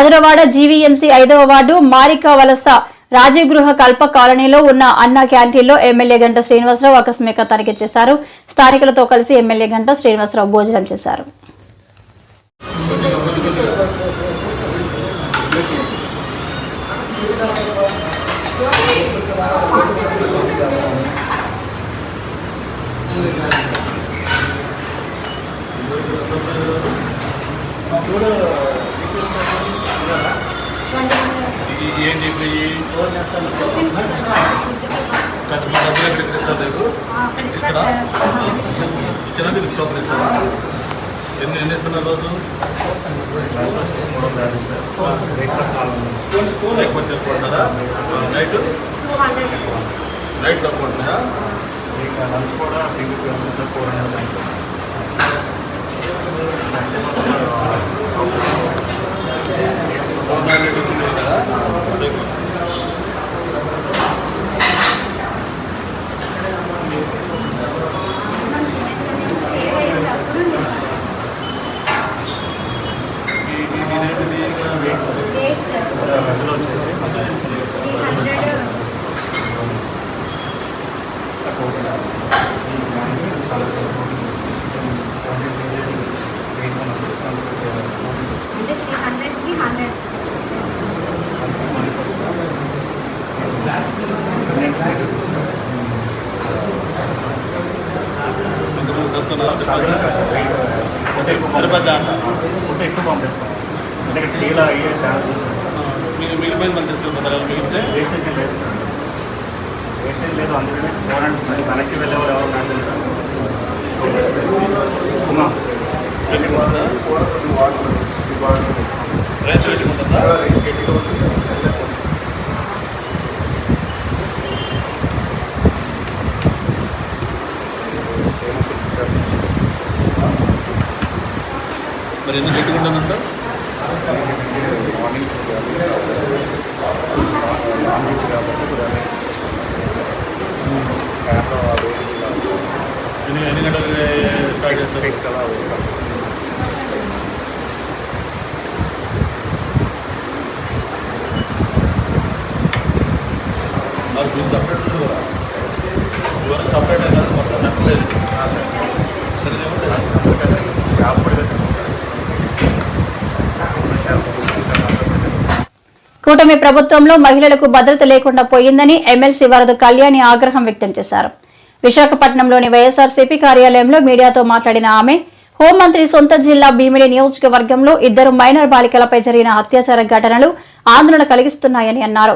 Madhurawada GVMC 5వ ward మారికా వలస రాజగృహ కల్ప కాలనీలో ఉన్న అన్నా క్యాంటీన్లో ఎమ్మెల్యే గంట శ్రీనివాసరావు ఆకస్మిక తనిఖీ చేశారు. స్థానికులతో కలిసి ఎమ్మెల్యే గంట శ్రీనివాసరావు భోజనం చేశారు. మరి ఎందుకు పెట్టుకుంటాను సార్? ఎన్ని గంటలకు స్టార్ట్ చేస్తారు? సపరేట్ ఎవరు సపరేట్ కదా మొత్తం చెప్పలేదు. కూటమి ప్రభుత్వంలో మహిళలకు భద్రత లేకుండా పోయిందని ఎమ్మెల్సీ వరద కళ్యాణి ఆగ్రహం వ్యక్తం చేశారు. విశాఖపట్నంలోని వైఎస్ఆర్సీపీ కార్యాలయంలో మీడియాతో మాట్లాడిన ఆమె హోంమంత్రి సొంత జిల్లా భీమిలి నియోజకవర్గంలో 2 మైనర్ బాలికలపై జరిగిన అత్యాచార ఘటనలు ఆందోళన కలిగిస్తున్నాయని అన్నారు.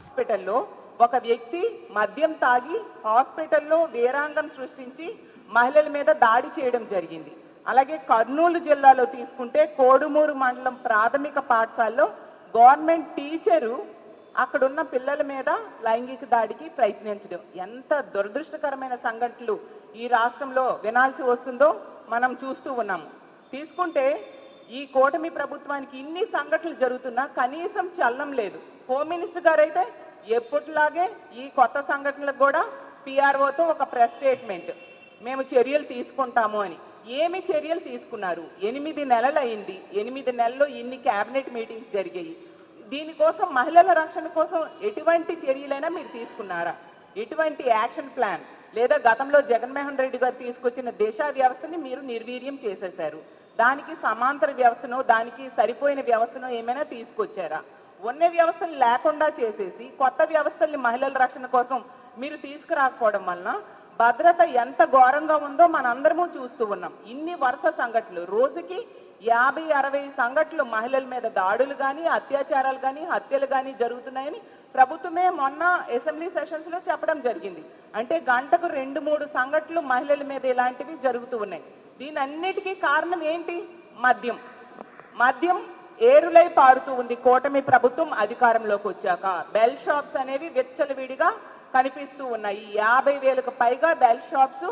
హాస్పిటల్లో ఒక వ్యక్తి మద్యం తాగి హాస్పిటల్లో వీరాంగం సృష్టించి మహిళల మీద దాడి చేయడం జరిగింది. అలాగే కర్నూలు జిల్లాలో తీసుకుంటే కోడుమూరు మండలం ప్రాథమిక పాఠశాలలో గవర్నమెంట్ టీచరు అక్కడున్న పిల్లల మీద లైంగిక దాడికి ప్రయత్నించడం ఎంత దురదృష్టకరమైన సంఘటనలు ఈ రాష్ట్రంలో వినాల్సి వస్తుందో మనం చూస్తూ ఉన్నాము. తీసుకుంటే ఈ కూటమి ప్రభుత్వానికి ఇన్ని సంఘటనలు జరుగుతున్నా కనీసం చలనం లేదు. హోమ్ మినిస్టర్ గారు అయితే ఎప్పటిలాగే ఈ కొత్త సంఘటనలకు కూడా పిఆర్ఓతో ఒక ప్రెస్ స్టేట్మెంట్ మేము చర్యలు తీసుకుంటాము అని. ఏమి చర్యలు తీసుకున్నారు? 8 నెలలు అయింది. 8 నెలల్లో ఇన్ని క్యాబినెట్ మీటింగ్స్ జరిగాయి. దీనికోసం మహిళల రక్షణ కోసం ఎటువంటి చర్యలైనా మీరు తీసుకున్నారా? ఎటువంటి యాక్షన్ ప్లాన్ లేదా గతంలో జగన్మోహన్ రెడ్డి గారు తీసుకొచ్చిన దిశ వ్యవస్థని మీరు నిర్వీర్యం చేసేశారు. దానికి సమాంతర వ్యవస్థనో దానికి సరిపోయిన వ్యవస్థనో ఏమైనా తీసుకొచ్చారా? ఉన్న వ్యవస్థను లేకుండా చేసేసి కొత్త వ్యవస్థల్ని మహిళల రక్షణ కోసం మీరు తీసుకురాకపోవడం వలన భద్రత ఎంత ఘోరంగా ఉందో మనందరము చూస్తూ ఉన్నాం. ఇన్ని వరుస సంఘటనలు, రోజుకి 50-60 సంఘటనలు మహిళల మీద దాడులు కానీ అత్యాచారాలు కానీ హత్యలు కానీ జరుగుతున్నాయని ప్రభుత్వమే మొన్న అసెంబ్లీ సెషన్స్ లో చెప్పడం జరిగింది. అంటే గంటకు 2-3 సంఘటనలు మహిళల మీద ఇలాంటివి జరుగుతూ ఉన్నాయి. దీని అన్నిటికీ కారణం ఏంటి? మద్యం ఏరులై పారుతూ ఉంది. కూటమి ప్రభుత్వం అధికారంలోకి వచ్చాక బెల్ షాప్స్ అనేవి విచ్చలవిడిగా కనిపిస్తూ ఉన్నాయి. 50,000కు పైగా బెల్ షాప్స్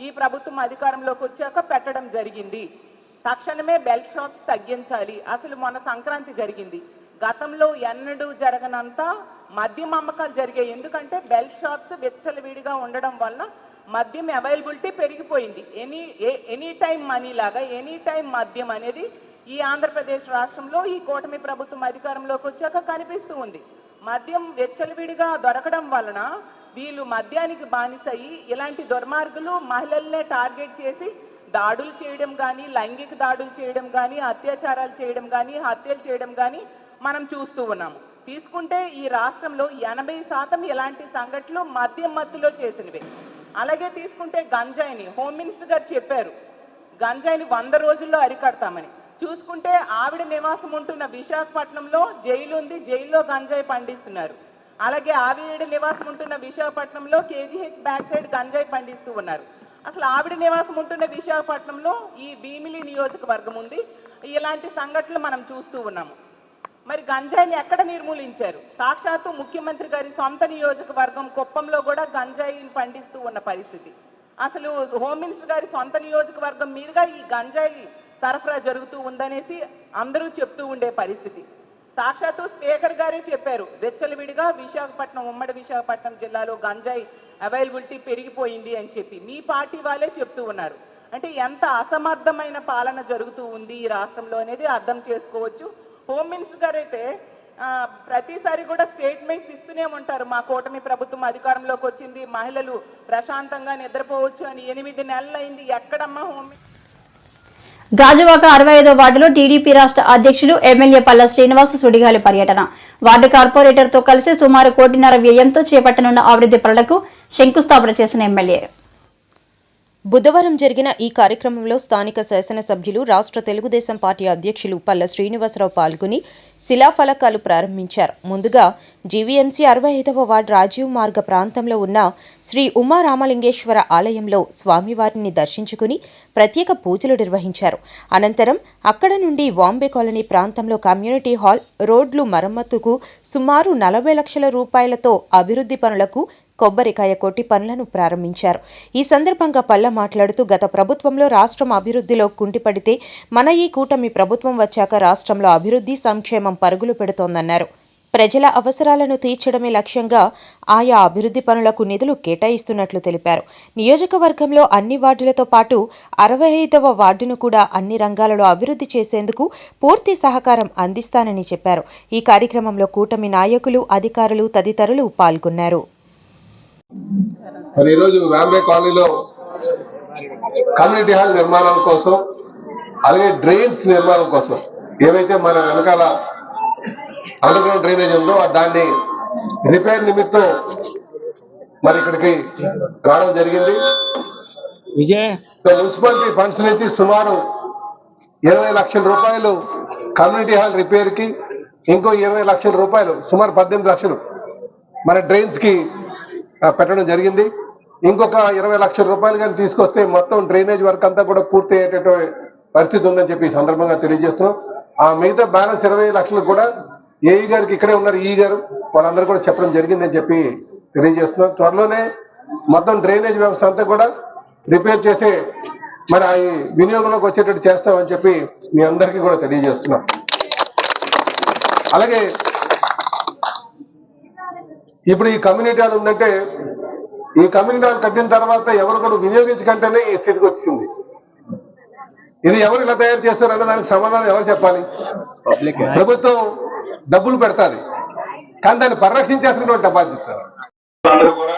ఈ ప్రభుత్వం అధికారంలోకి వచ్చాక పెట్టడం జరిగింది. తక్షణమే బెల్ షాప్స్ తగ్గించాలి. అసలు మొన్న సంక్రాంతి జరిగింది, గతంలో ఎన్నడూ జరగనంత మద్యం అమ్మకాలు జరిగాయి. ఎందుకంటే బెల్ షాప్స్ విచ్చలవిడిగా ఉండడం వల్ల మద్యం అవైలబిలిటీ పెరిగిపోయింది. ఎనీ టైం మనీ లాగా ఎనీ టైం మద్యం అనేది ఈ ఆంధ్రప్రదేశ్ రాష్ట్రంలో ఈ కూటమి ప్రభుత్వం అధికారంలోకి వచ్చాక కనిపిస్తూ ఉంది. మద్యం వెచ్చలవిడిగా దొరకడం వలన వీళ్ళు మద్యానికి బానిసయ్యి ఇలాంటి దుర్మార్గులు మహిళల్నే టార్గెట్ చేసి దాడులు చేయడం కానీ, లైంగిక దాడులు చేయడం కానీ, అత్యాచారాలు చేయడం కానీ, హత్యలు చేయడం కానీ మనం చూస్తూ ఉన్నాము. తీసుకుంటే ఈ రాష్ట్రంలో 80% ఇలాంటి సంఘటనలు మద్యం మత్తులో చేసినవి. అలాగే తీసుకుంటే గంజాయిని హోమ్ మినిస్టర్ గారు చెప్పారు, గంజాయిని 100 రోజుల్లో అరికడతామని. చూసుకుంటే ఆవిడ నివాసం ఉంటున్న విశాఖపట్నంలో జైలు ఉంది, జైల్లో గంజాయి పండిస్తున్నారు. అలాగే ఆవిడ నివాసం ఉంటున్న విశాఖపట్నంలో కేజీహెచ్ బ్యాక్ సైడ్ గంజాయి పండిస్తూ ఉన్నారు. అసలు ఆవిడ నివాసం ఉంటున్న విశాఖపట్నంలో ఈ భీమిలి నియోజకవర్గం ఉంది. ఇలాంటి సంఘటనలు మనం చూస్తూ ఉన్నాము. మరి గంజాయిని ఎక్కడ నిర్మూలించారు? సాక్షాత్తు ముఖ్యమంత్రి గారి సొంత నియోజకవర్గం కుప్పంలో కూడా గంజాయిని పండిస్తూ ఉన్న పరిస్థితి. అసలు హోమ్ మినిస్టర్ గారి సొంత నియోజకవర్గం మీదుగా ఈ గంజాయి సరఫరా జరుగుతూ ఉందనేసి అందరూ చెప్తూ ఉండే పరిస్థితి. సాక్షాత్తు స్పీకర్ గారే చెప్పారు, వెచ్చలవిడిగా విశాఖపట్నం, ఉమ్మడి విశాఖపట్నం జిల్లాలో గంజాయి అవైలబిలిటీ పెరిగిపోయింది అని చెప్పి మీ పార్టీ వాళ్ళే చెప్తూ ఉన్నారు. అంటే ఎంత అసమర్థమైన పాలన జరుగుతూ ఉంది ఈ రాష్ట్రంలో అనేది అర్థం చేసుకోవచ్చు. హోమ్ మినిస్టర్ గారు అయితే ప్రతిసారి కూడా స్టేట్మెంట్స్ ఇస్తూనే ఉంటారు, మా కూటమి ప్రభుత్వం అధికారంలోకి వచ్చింది, మహిళలు ప్రశాంతంగా నిద్రపోవచ్చు అని. 8 నెలలు అయింది, ఎక్కడమ్మా హోమ్ గాజువాక 65వ వార్డులో టీడీపీ రాష్ట్ర అధ్యక్షులు ఎమ్మెల్యే పల్ల శ్రీనివాస సుడిగాలి పర్యటన. వార్డు కార్పొరేటర్తో కలిసి సుమారు 1.5 కోటి వ్యయంతో చేపట్టనున్న అభివృద్ధి పనులకు శంకుస్థాపన చేసిన ఎమ్మెల్యే. బుధవారం జరిగిన ఈ కార్యక్రమంలో స్థానిక శాసనసభ్యులు, రాష్ట్ర తెలుగుదేశం పార్టీ అధ్యక్షులు పల్ల శ్రీనివాసరావు పాల్గొని శిలాఫలకాలు ప్రారంభించారు. ముందుగా జీవీఎంసీ 65వ వార్డు రాజీవ్ మార్గ ప్రాంతంలో ఉన్న శ్రీ ఉమారామలింగేశ్వర ఆలయంలో స్వామివారిని దర్శించుకుని ప్రత్యేక పూజలు నిర్వహించారు. అనంతరం అక్కడ నుండి వాంబే కాలనీ ప్రాంతంలో కమ్యూనిటీ హాల్, రోడ్లు మరమ్మతుకు సుమారు 40 లక్షల రూపాయలతో అభివృద్ధి పనులకు కొబ్బరికాయ కొట్టి పనులను ప్రారంభించారు. ఈ సందర్భంగా పల్ల మాట్లాడుతూ, గత ప్రభుత్వంలో రాష్ట్రం అభివృద్ధిలో కుంటిపడితే మన ఈ కూటమి ప్రభుత్వం వచ్చాక రాష్ట్రంలో అభివృద్ధి, సంక్షేమం పరుగులు పెడుతోందన్నారు. ప్రజల అవసరాలను తీర్చడమే లక్ష్యంగా ఆయా అభివృద్ధి పనులకు నిధులు కేటాయిస్తున్నట్లు తెలిపారు. నియోజకవర్గంలో అన్ని వార్డులతో పాటు 65వ వార్డును కూడా అన్ని రంగాలలో అభివృద్ధి చేసేందుకు పూర్తి సహకారం అందిస్తానని చెప్పారు. ఈ కార్యక్రమంలో కూటమి నాయకులు, అధికారులు తదితరులు పాల్గొన్నారు. మరి ఈరోజు వాంబే కాలనీలో కమ్యూనిటీ హాల్ నిర్మాణం కోసం, అలాగే డ్రైన్స్ నిర్మాణం కోసం ఏవైతే మన వెనకాల అండర్ గ్రౌండ్ డ్రైనేజ్ ఉందో దాన్ని రిపేర్ నిమిత్తం మరి ఇక్కడికి రావడం జరిగింది. మున్సిపాలిటీ ఫండ్స్ నుంచి సుమారు 20 లక్షల రూపాయలు కమ్యూనిటీ హాల్ రిపేర్ కి, ఇంకో 20 లక్షల రూపాయలు సుమారు 18 లక్షలు మన డ్రైన్స్ కి పెట్టడం జరిగింది. ఇంకొక 20 లక్షల రూపాయలు కానీ తీసుకొస్తే మొత్తం డ్రైనేజ్ వర్క్ అంతా కూడా పూర్తి అయ్యేటటువంటి పరిస్థితి ఉందని చెప్పి ఈ సందర్భంగా తెలియజేస్తున్నాం. ఆ మిగతా బ్యాలెన్స్ 20 లక్షలు కూడా ఏఈ గారికి, ఇక్కడే ఉన్నారు ఈ గారు, వాళ్ళందరూ కూడా చెప్పడం జరిగిందని చెప్పి తెలియజేస్తున్నాం. త్వరలోనే మొత్తం డ్రైనేజ్ వ్యవస్థ అంతా కూడా రిపేర్ చేసి మరి ఆ వినియోగంలోకి వచ్చేటట్టు చేస్తామని చెప్పి మీ అందరికీ కూడా తెలియజేస్తున్నాం. అలాగే ఇప్పుడు ఈ కమ్యూనిటీ హాల్ ఉందంటే, ఈ కమ్యూనిటీ హాల్ కట్టిన తర్వాత ఎవరు కూడా వినియోగించకంటేనే ఈ స్థితికి వచ్చింది. ఇది ఎవరు ఇలా తయారు చేస్తారన్న దానికి సమాధానం ఎవరు చెప్పాలి? ప్రభుత్వం డబ్బులు పెడతాది, కానీ దాన్ని పరిరక్షించేస్తున్నటువంటి బాధ్యత అందరూ కూడా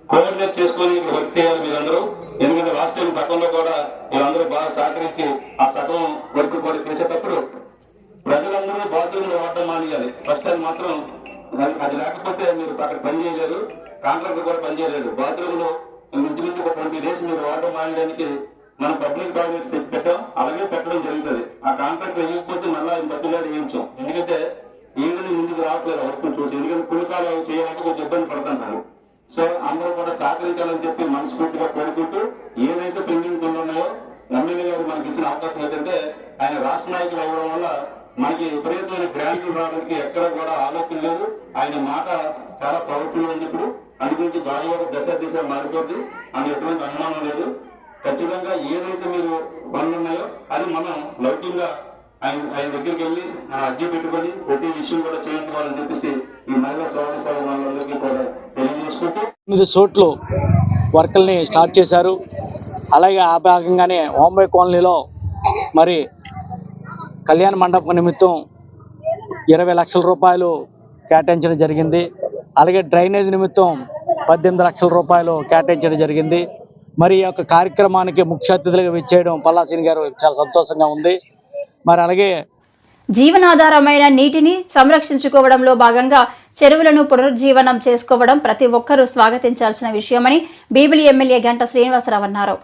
కోఆర్డినేట్ చేసుకొని వర్క్ చేయాలి మీరందరూ. ఎందుకంటే లాస్ట్ టైం గతంలో కూడా వీళ్ళందరూ బాగా సహకరించి ఆ సగం వర్క్ కూడా చేసేటప్పుడు ప్రజలందరూ బాత్రూమ్లు వాడటం మానేయాలి. ఫస్ట్ టైం మాత్రం అది లేకపోతే మీరు అక్కడ పని చేయలేరు, కాంట్రాక్టర్ కూడా పని చేయలేరు. బాత్రూంలో ఇంచుమించు ఒక 20 days మీరు వాడటం మానేయడానికి మనం పబ్లిక్ టాయిలెట్స్ తెచ్చి పెట్టాం, అలాగే పెట్టడం జరుగుతుంది. ఆ కాంట్రాక్ట్ వేయకపోతే మళ్ళీ బతులాడు వేయించాం. ఎందుకంటే ఈవిని ముందుకు రావట్లేదు వర్క్ చూసి, ఎందుకంటే కులికాలు చేయాలంటే కొంచెం ఇబ్బంది పడుతున్నారు. సో అందరూ కూడా సహకరించాలని చెప్పి మనస్ఫూర్తిగా కోరుకుంటూ, ఏదైతే పెండింగ్ పనులు ఉన్నాయో ఎమ్మెల్యే గారు మనకి ఇచ్చిన అవకాశం ఏంటంటే, ఆయన రాష్ట్ర నాయకులు అవ్వడం వల్ల మనకి విపరీతమైన గ్రాంట్లు రావడానికి ఎక్కడ కూడా ఆలోచన లేదు. ఆయన మాట చాలా పవర్ఫుల్ ఉంది. ఇప్పుడు అందుగురించి గాజువాక దశ మారిపోద్ది అని ఎటువంటి అనుమానం లేదు. ఖచ్చితంగా ఏదైతే మీరు పనులు ఉన్నాయో అది మనం లౌకికంగా ఆయన దగ్గరికి వెళ్ళి అర్జీ పెట్టుకొని ప్రతి విషయం కూడా చేయించుకోవాలని చెప్పేసి ఈ మహిళా సోదర సోదరులందరికీ కూడా తెలియజేసుకుంటూ 9 చోట్ల వర్కుల్ని స్టార్ట్ చేశారు. అలాగే ఆ భాగంగానే హోంబే కాలనీలో మరి కళ్యాణ మండపం నిమిత్తం 20 లక్షల రూపాయలు కేటాయించడం జరిగింది. అలాగే డ్రైనేజ్ నిమిత్తం 18 లక్షల రూపాయలు కేటాయించడం జరిగింది. మరి ఈ యొక్క కార్యక్రమానికి ముఖ్య అతిథులుగా విచ్చేయడం పల్లాసీని గారు చాలా సంతోషంగా ఉంది. మరి అలాగే జీవనాధారమైన నీటిని సంరక్షించుకోవడంలో భాగంగా చెరువులను పునరుజ్జీవనం చేసుకోవడం ప్రతి ఒక్కరూ స్వాగతించాల్సిన విషయమని బీబిలి ఎమ్మెల్యే గంట శ్రీనివాసరావు అన్నారు.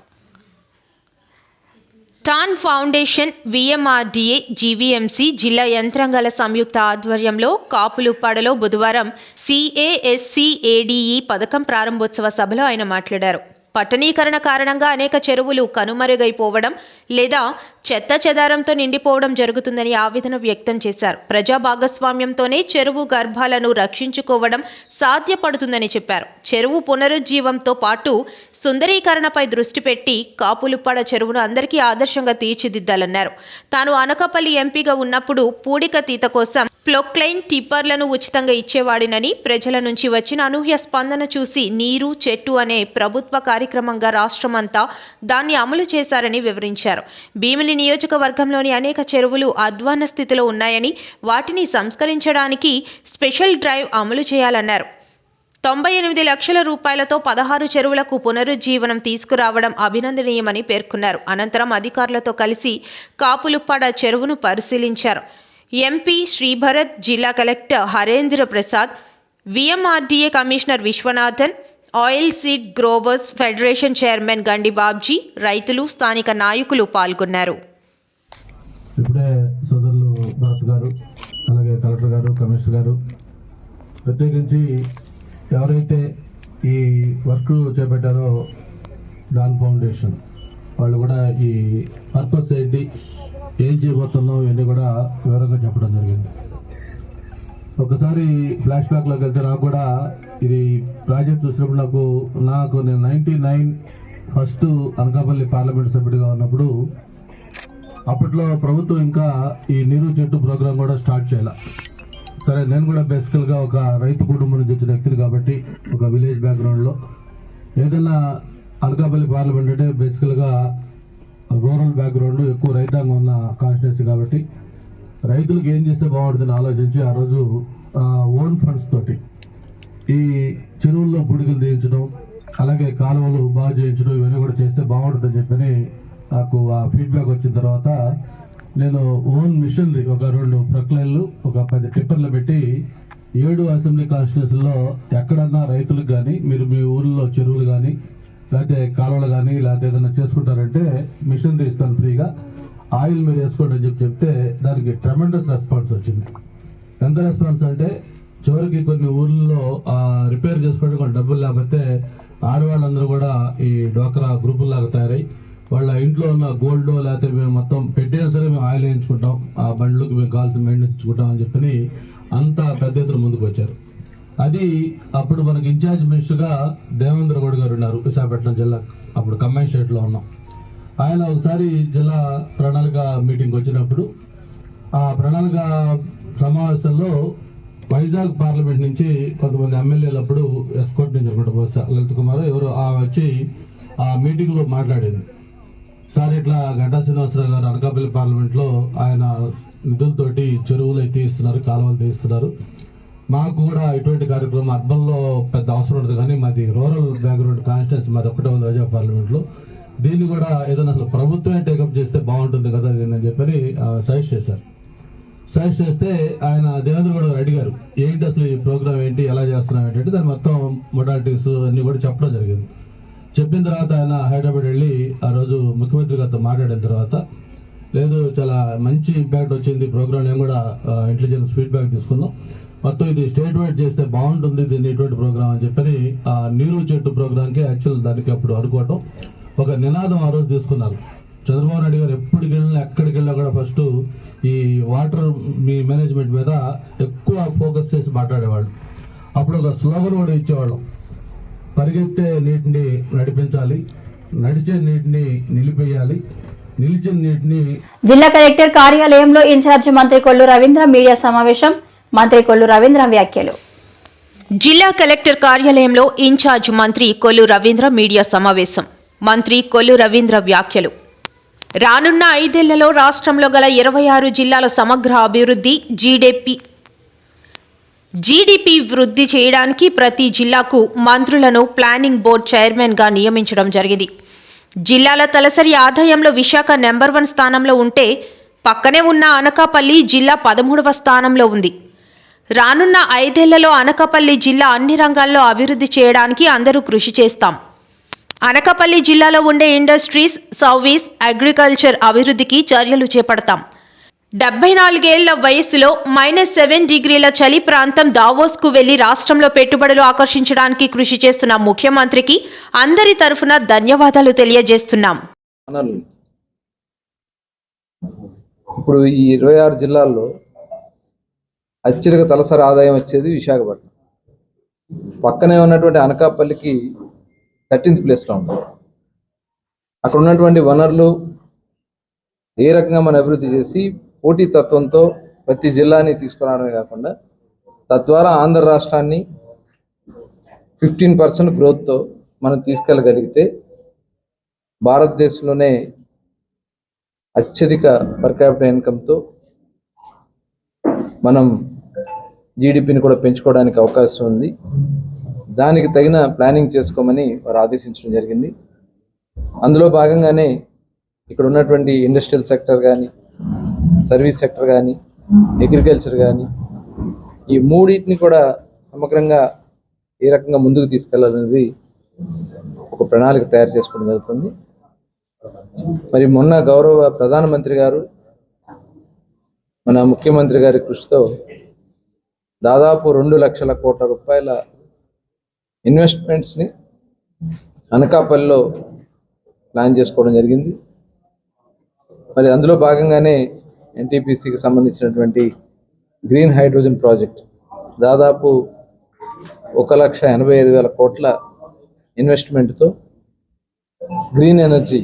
టాన్ ఫౌండేషన్, విఎంఆర్డీఏ, జీవీఎంసీ జిల్లా యంత్రాంగాల సంయుక్త ఆధ్వర్యంలో కాపులుప్పాడలో బుధవారం CASCADE పథకం ప్రారంభోత్సవ సభలో ఆయన మాట్లాడారు. పట్టణీకరణ కారణంగా అనేక చెరువులు కనుమరుగైపోవడం లేదా చెత్త చెదారంతో నిండిపోవడం జరుగుతుందని ఆవేదన వ్యక్తం చేశారు. ప్రజా భాగస్వామ్యంతోనే చెరువు గర్భాలను రక్షించుకోవడం సాధ్యపడుతుందని చెప్పారు. చెరువు పునరుజ్జీవంతో పాటు సుందరీకరణపై దృష్టి పెట్టి కాపులుప్పాడ చెరువును అందరికీ ఆదర్శంగా తీర్చిదిద్దాలన్నారు. తాను అనకాపల్లి ఎంపీగా ఉన్నప్పుడు పూడిక తీత కోసం ప్లొక్లైన్ టిప్పర్లను ఉచితంగా ఇచ్చేవాడినని, ప్రజల నుంచి వచ్చిన అనూహ్య స్పందన చూసి నీరు చెట్టు అనే ప్రభుత్వ కార్యక్రమంగా రాష్ట్రమంతా దాన్ని అమలు చేశారని వివరించారు. భీమిలి నియోజకవర్గంలోని అనేక చెరువులు అధ్వాన్న స్థితిలో ఉన్నాయని, వాటిని సంస్కరించడానికి స్పెషల్ డ్రైవ్ అమలు చేయాలన్నారు. 98 లక్షల రూపాయలతో 16 చెరువులకు పునరుజ్జీవనం తీసుకురావడం అభినందనీయమని పేర్కొన్నారు. అనంతరం అధికారులతో కలిసి కాపులుప్పాడ చెరువును పరిశీలించారు. ఎంపీ శ్రీభరత్, జిల్లా collector Harendra Prasad, VMRDA commissioner Viswanathan, oil seed growers federation chairman గండి బాబ్జీ, రైతులు, స్థానిక నాయకులు పాల్గొన్నారు. ఇప్పుడే సోదరులు భరత్ గారు, అలాగే కలెక్టర్ గారు, కమిషనర్ గారు, ప్రత్యేకించి ఎవరైతే ఈ వర్క్ చేపట్టారో డాన్ ఫౌండేషన్ వాళ్ళు కూడా ఈ పర్పస్ ఏంటి, ఏం చేయబోతున్నాం ఇవన్నీ కూడా వివరంగా చెప్పడం జరిగింది. ఒకసారి ఫ్లాష్ బ్యాక్లోకి వెళ్తే నాకు కూడా ఇది ప్రాజెక్ట్ చూసినప్పుడు నేను 99 ఫస్ట్ అనకాపల్లి పార్లమెంట్ సభ్యుడిగా ఉన్నప్పుడు అప్పట్లో ప్రభుత్వం ఇంకా ఈ నీరు చెట్టు ప్రోగ్రాం కూడా స్టార్ట్ చేయాల. సరే, నేను కూడా బేసికల్గా ఒక రైతు కుటుంబం నుంచి వచ్చిన వ్యక్తిని కాబట్టి ఒక విలేజ్ బ్యాక్గ్రౌండ్లో ఏదైనా అనకాపల్లి పార్లమెంట్ అంటే బేసికల్గా రూరల్ బ్యాక్గ్రౌండ్, ఎక్కువ రైతాంగం ఉన్న కాన్స్టిట్యున్సీ కాబట్టి రైతులకు ఏం చేస్తే బాగుంటుందని ఆలోచించి ఆ రోజు ఓన్ ఫండ్స్ తోటి ఈ చెరువుల్లో పుడికలు తీయించడం, అలాగే కాలువలు బాగు చేయించడం, ఇవన్నీ కూడా చేస్తే బాగుంటుందని చెప్పని నాకు ఆ ఫీడ్బ్యాక్ వచ్చిన తర్వాత నేను ఓన్ మిషనరీ ఒక 2 ప్రొక్లైన్లు, ఒక 10 టిప్పర్లు పెట్టి 7 అసెంబ్లీ కాన్స్టిట్యూన్సీల్లో ఎక్కడన్నా రైతులకు కానీ, మీరు మీ ఊళ్ళో చెరువులు కానీ లేకపోతే కాలువలు కానీ లేకపోతే ఏదైనా చేసుకుంటారంటే మిషనరీ ఇస్తాను ఫ్రీగా, ఆయిల్ మీరు వేసుకోండి అని చెప్తే దానికి ట్రెమెండస్ రెస్పాన్స్ వచ్చింది. ఎంత రెస్పాన్స్ అంటే చివరికి కొన్ని ఊర్లలో రిపేర్ చేసుకోవడానికి కొన్ని డబ్బులు లేకపోతే ఆడవాళ్ళందరూ కూడా ఈ డోక్రా గ్రూపుల్లాగా తయారై వాళ్ళ ఇంట్లో ఉన్న గోల్డ్ లేకపోతే మేము మొత్తం పెట్టినా సరే మేము ఆయిల్ వేయించుకుంటాం, ఆ బండ్లకు మేము కావాల్సిన మెయింటెనెన్స్ ఇచ్చుకుంటాం అని చెప్పని అంత పెద్ద ఎత్తున ముందుకు వచ్చారు. అది అప్పుడు మనకి ఇన్ఛార్జ్ మినిస్టర్గా దేవేంద్ర గౌడ్ గారు ఉన్నారు, విశాఖపట్నం జిల్లా, అప్పుడు కంబైన్ స్టేట్లో ఉన్నాం. ఆయన ఒకసారి జిల్లా ప్రణాళిక మీటింగ్ వచ్చినప్పుడు ఆ ప్రణాళిక సమావేశంలో వైజాగ్ పార్లమెంట్ నుంచి కొంతమంది ఎమ్మెల్యేలు అప్పుడు ఎస్కోట్ నుంచి అనుకుంటా బహుశా లలిత్ కుమార్ ఎవరు వచ్చి ఆ మీటింగ్ లో మాట్లాడింది. సార్ ఇట్లా గంటా శ్రీనివాసరావు గారు అనకాపల్లి పార్లమెంట్ లో ఆయన నిధులతోటి చెరువులు తీస్తున్నారు, కాలువలు తీస్తున్నారు, మాకు కూడా ఇటువంటి కార్యక్రమం అర్బన్లో పెద్ద అవసరం ఉంటుంది కానీ మాది రూరల్ బ్యాక్గ్రౌండ్ కాన్స్టిట్యున్సీ, మాది ఒక్కటే ఉంది వైజాగ్ పార్లమెంట్ లో, దీన్ని కూడా ఏదైనా అసలు ప్రభుత్వమే టేకప్ చేస్తే బాగుంటుంది కదా అని చెప్పని సజెస్ట్ చేశారు. సజెస్ట్ చేస్తే ఆయన దేవేంద్ర గౌడ్ గారు అడిగారు ఏంటి అసలు ఈ ప్రోగ్రామ్ ఏంటి, ఎలా చేస్తున్నాం ఏంటంటే దాని మొత్తం మొడాలిటీస్ అన్ని కూడా చెప్పడం జరిగింది. చెప్పిన తర్వాత ఆయన హైదరాబాద్ వెళ్ళి ఆ రోజు ముఖ్యమంత్రి గారితో మాట్లాడిన తర్వాత లేదు చాలా మంచి ఇంపాక్ట్ వచ్చింది ప్రోగ్రామ్, నేను కూడా ఇంటెలిజెన్స్ ఫీడ్బ్యాక్ తీసుకున్నాం, మొత్తం ఇది స్టేట్ వైడ్ చేస్తే బాగుంటుంది దీన్ని ఇటువంటి ప్రోగ్రామ్ అని చెప్పని ఆ నీరు చెట్టు ప్రోగ్రామ్కి యాక్చువల్ దానికి అప్పుడు అనుకోవటం ఒక నినాదం ఆ రోజు తీసుకున్నారు. చంద్రబాబు నాయుడు గారు ఎప్పటికి వెళ్ళినా ఎక్కడికి వెళ్ళినా కూడా ఫస్ట్ ఈ వాటర్ మీ మేనేజ్మెంట్ మీద ఎక్కువ ఫోకస్ చేసి మాట్లాడేవాళ్ళు. అప్పుడు ఒక స్లోగన్ కూడా ఇచ్చేవాళ్ళం, పరిగెత్తే నీటిని నడిపించాలి, నడిచే నీటిని నిలిపేయాలి, నిలిచిన నీటిని. జిల్లా కలెక్టర్ కార్యాలయంలో ఇన్ఛార్జి మంత్రి కొల్లు రవీంద్ర మీడియా సమావేశం. మంత్రి కొల్లు రవీంద్ర వ్యాఖ్యలు. జిల్లా కలెక్టర్ కార్యాలయంలో ఇన్ఛార్జ్ మంత్రి కొల్లు రవీంద్ర మీడియా సమావేశం. మంత్రి కొల్లు రవీంద్ర వ్యాఖ్యలు. రానున్న 5 ఏళ్లలో రాష్ట్రంలో గల 26 జిల్లాల సమగ్ర అభివృద్ధి జీడీపీ వృద్ధి చేయడానికి ప్రతి జిల్లాకు మంత్రులను ప్లానింగ్ బోర్డు చైర్మన్గా నియమించడం జరిగింది. జిల్లాల తలసరి ఆదాయంలో విశాఖ నెంబర్ 1 స్థానంలో ఉంటే పక్కనే ఉన్న అనకాపల్లి జిల్లా 13వ స్థానంలో ఉంది. రానున్న 5 ఏళ్లలో అనకాపల్లి జిల్లా అన్ని రంగాల్లో అభివృద్ధి చేయడానికి అందరూ కృషి చేస్తాం. అనకాపల్లి జిల్లాలో ఉండే ఇండస్ట్రీస్, సర్వీస్, అగ్రికల్చర్ అభివృద్ధికి చర్యలు చేపడతాం. 74 ఏళ్ల వయసులో -7 డిగ్రీల చలి ప్రాంతం దావోస్కు వెళ్లి రాష్ట్రంలో పెట్టుబడులు ఆకర్షించడానికి కృషి చేస్తున్న ముఖ్యమంత్రికి అందరి తరఫున ధన్యవాదాలు తెలియజేస్తున్నాం. ఇప్పుడు ఈ 26 జిల్లాల్లో అత్యధిక తలసరి ఆదాయం వచ్చేది విశాఖపట్నం. పక్కనే ఉన్నటువంటి అనకాపల్లికి 13th ప్లేస్లో ఉంటుంది. అక్కడ ఉన్నటువంటి వనరులు ఏ రకంగా మనం అభివృద్ధి చేసి పోటీ తత్వంతో ప్రతి జిల్లాని తీసుకురావడమే కాకుండా తద్వారా ఆంధ్ర రాష్ట్రాన్ని 15% గ్రోత్తో మనం తీసుకెళ్ళగలిగితే భారతదేశంలోనే అత్యధిక పర్ క్యాపిటల్ ఇన్కమ్తో మనం జీడిపిని కూడా పెంచుకోవడానికి అవకాశం ఉంది. దానికి తగిన ప్లానింగ్ చేసుకోమని వారు ఆదేశించడం జరిగింది. అందులో భాగంగానే ఇక్కడ ఉన్నటువంటి ఇండస్ట్రియల్ సెక్టర్ కానీ, సర్వీస్ సెక్టర్ కానీ, అగ్రికల్చర్ కానీ, ఈ మూడింటిని కూడా సమగ్రంగా ఏ రకంగా ముందుకు తీసుకెళ్లాలనేది ఒక ప్రణాళిక తయారు చేసుకోవడం జరుగుతుంది. మరి మొన్న గౌరవ ప్రధానమంత్రి గారు మన ముఖ్యమంత్రి గారి కృషితో దాదాపు 2 లక్షల కోట్ల రూపాయల ఇన్వెస్ట్మెంట్స్ని అనకాపల్లిలో ప్లాన్ చేసుకోవడం జరిగింది. మరి అందులో భాగంగానే ఎన్టీపీసీకి సంబంధించినటువంటి గ్రీన్ హైడ్రోజన్ ప్రాజెక్ట్ దాదాపు 1,85,000 కోట్ల ఇన్వెస్ట్మెంట్తో గ్రీన్ ఎనర్జీ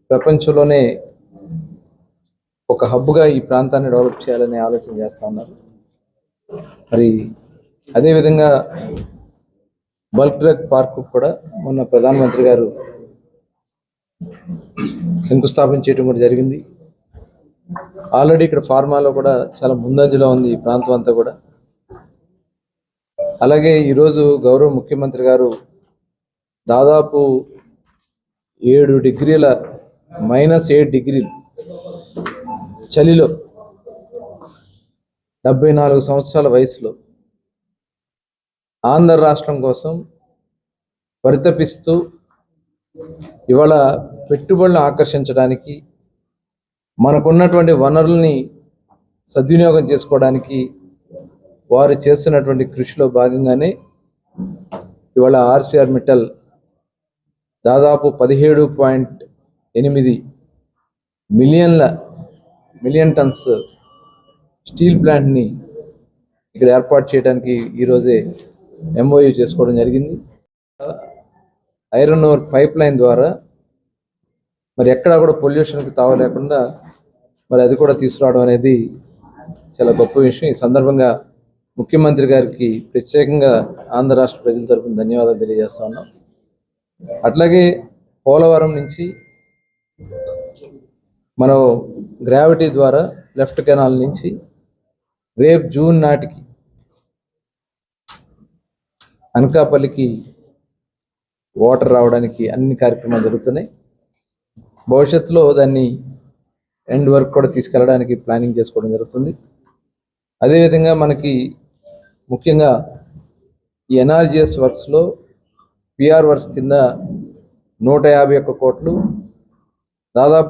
ప్రపంచంలోనే ఒక హబ్గా ఈ ప్రాంతాన్ని డెవలప్ చేయాలనే ఆలోచన చేస్తూ ఉన్నారు. మరి అదేవిధంగా బల్క్ డ్రగ్ పార్కు కూడా మొన్న ప్రధానమంత్రి గారు శంకుస్థాపన చేయడం కూడా జరిగింది. ఆల్రెడీ ఇక్కడ ఫార్మాలో కూడా చాలా ముందంజలో ఉంది ఈ ప్రాంతం అంతా కూడా. అలాగే ఈరోజు గౌరవ ముఖ్యమంత్రి గారు దాదాపు -7 డిగ్రీలు చలిలో 74 సంవత్సరాల వయసులో ఆంధ్ర రాష్ట్రం కోసం పరితపిస్తూ ఇవాళ పెట్టుబడులను ఆకర్షించడానికి, మనకున్నటువంటి వనరుల్ని సద్వినియోగం చేసుకోవడానికి వారు చేస్తున్నటువంటి కృషిలో భాగంగానే ఇవాళ ఆర్సీఆర్ మిట్టల్ దాదాపు 17.8 మిలియన్ టన్స్ స్టీల్ ప్లాంట్ని ఇక్కడ ఏర్పాటు చేయడానికి ఈరోజే ఎంఓయూ చేసుకోవడం జరిగింది. ఐరన్ ఓర్ పైప్ లైన్ ద్వారా మరి ఎక్కడా కూడా పొల్యూషన్కి తావ లేకుండా మరి అది కూడా తీసుకురావడం అనేది చాలా గొప్ప విషయం. ఈ సందర్భంగా ముఖ్యమంత్రి గారికి ప్రత్యేకంగా ఆంధ్ర రాష్ట్ర ప్రజల తరపున ధన్యవాదాలు తెలియజేస్తా ఉన్నాం. అట్లాగే పోలవరం నుంచి మనం గ్రావిటీ ద్వారా లెఫ్ట్ కెనాల్ నుంచి రేపు జూన్ నాటికి అనకాపల్లికి వాటర్ రావడానికి అన్ని కార్యక్రమాలు జరుగుతున్నాయి. భవిష్యత్తులో దాన్ని ఎండ్ వరకు కూడా తీసుకెళ్ళడానికి ప్లానింగ్ చేసుకోవడం జరుగుతుంది. అదేవిధంగా మనకి ముఖ్యంగా ఈ ఎన్ఆర్జీఎస్ వర్క్స్లో పిఆర్ వర్క్స్ కింద 151 కోట్లు దాదాపు